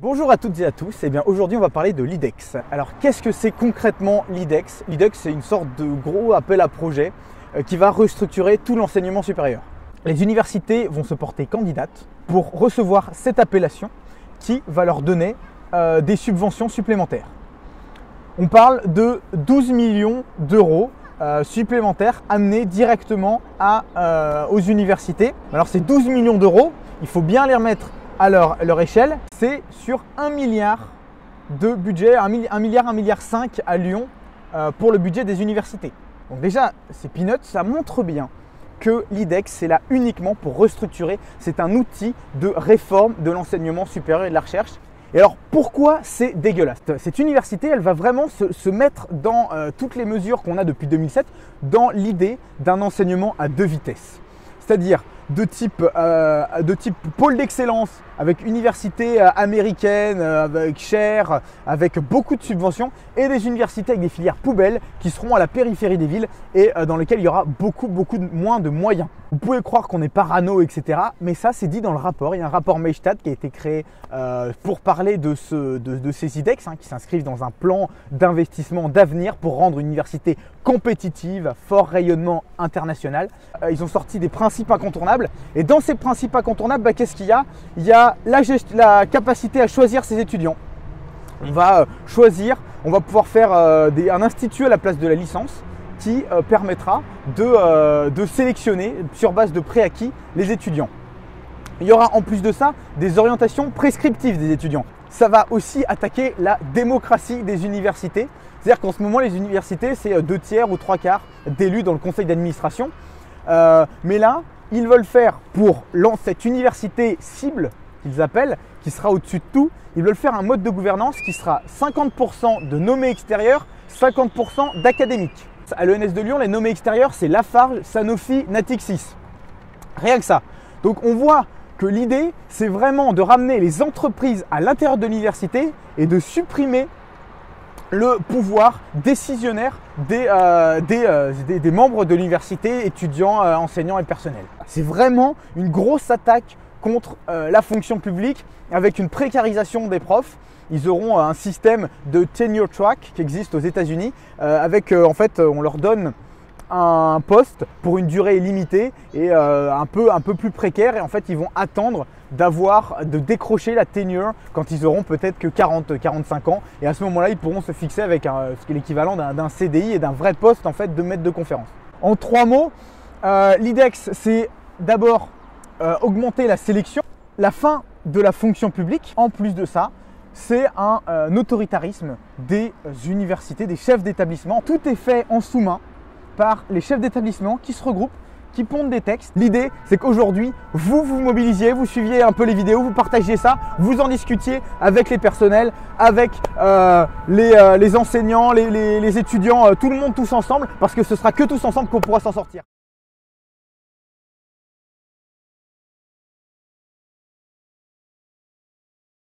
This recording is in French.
Bonjour à toutes et à tous, aujourd'hui on va parler de l'IDEX. Alors qu'est-ce que c'est concrètement l'IDEX? L'IDEX c'est une sorte de gros appel à projet qui va restructurer tout l'enseignement supérieur. Les universités vont se porter candidates pour recevoir cette appellation qui va leur donner des subventions supplémentaires. On parle de 12 millions d'euros supplémentaires amenés directement aux universités. Alors ces 12 millions d'euros, il faut bien les remettre à leur échelle, c'est sur 1 milliard de budget, 1 milliard, 1,5 milliard à Lyon pour le budget des universités. Donc déjà, c'est peanuts, ça montre bien que l'IDEX, c'est là uniquement pour restructurer, c'est un outil de réforme de l'enseignement supérieur et de la recherche. Et alors pourquoi c'est dégueulasse? Cette université, elle va vraiment se mettre dans toutes les mesures qu'on a depuis 2007, dans l'idée d'un enseignement à deux vitesses. C'est-à-dire de type pôle d'excellence avec université américaine, avec chère, avec beaucoup de subventions, et des universités avec des filières poubelles qui seront à la périphérie des villes et dans lesquelles il y aura beaucoup moins de moyens. Vous pouvez croire qu'on est parano, etc. Mais ça, c'est dit dans le rapport. Il y a un rapport Maystadt qui a été créé pour parler de ces IDEX qui s'inscrivent dans un plan d'investissement d'avenir pour rendre une université compétitive, fort rayonnement international. Ils ont sorti des principes incontournables. Et dans ces principes incontournables, qu'est-ce qu'il y a? Il y a la capacité à choisir ses étudiants. On va choisir, on va pouvoir faire un institut à la place de la licence qui permettra de sélectionner sur base de préacquis les étudiants. Il y aura en plus de ça des orientations prescriptives des étudiants. Ça va aussi attaquer la démocratie des universités. C'est-à-dire qu'en ce moment, les universités, c'est 2/3 ou 3/4 d'élus dans le conseil d'administration. Mais là, ils veulent faire pour cette université cible, qu'ils appellent, qui sera au-dessus de tout, ils veulent faire un mode de gouvernance qui sera 50% de nommés extérieurs, 50% d'académiques. À l'ENS de Lyon, les nommés extérieurs, c'est Lafarge, Sanofi, Natixis. Rien que ça. Donc on voit que l'idée, c'est vraiment de ramener les entreprises à l'intérieur de l'université et de supprimer le pouvoir décisionnaire des membres de l'université, étudiants, enseignants et personnels. C'est vraiment une grosse attaque contre la fonction publique avec une précarisation des profs. Ils auront un système de tenure track qui existe aux États-Unis en fait, on leur donne un poste pour une durée limitée et un peu plus précaire, et en fait ils vont attendre de décrocher la tenure quand ils auront peut-être que 40-45 ans, et à ce moment-là ils pourront se fixer avec ce qui est l'équivalent d'un CDI et d'un vrai poste en fait de maître de conférence. En 3 mots, l'IDEX, c'est d'abord augmenter la sélection, la fin de la fonction publique. En plus de ça, c'est un autoritarisme des universités, des chefs d'établissement. Tout est fait en sous-main par les chefs d'établissement qui se regroupent, qui pondent des textes. L'idée, c'est qu'aujourd'hui, vous vous mobilisiez, vous suiviez un peu les vidéos, vous partagiez ça, vous en discutiez avec les personnels, avec les enseignants, les étudiants, tout le monde tous ensemble, parce que ce sera que tous ensemble qu'on pourra s'en sortir.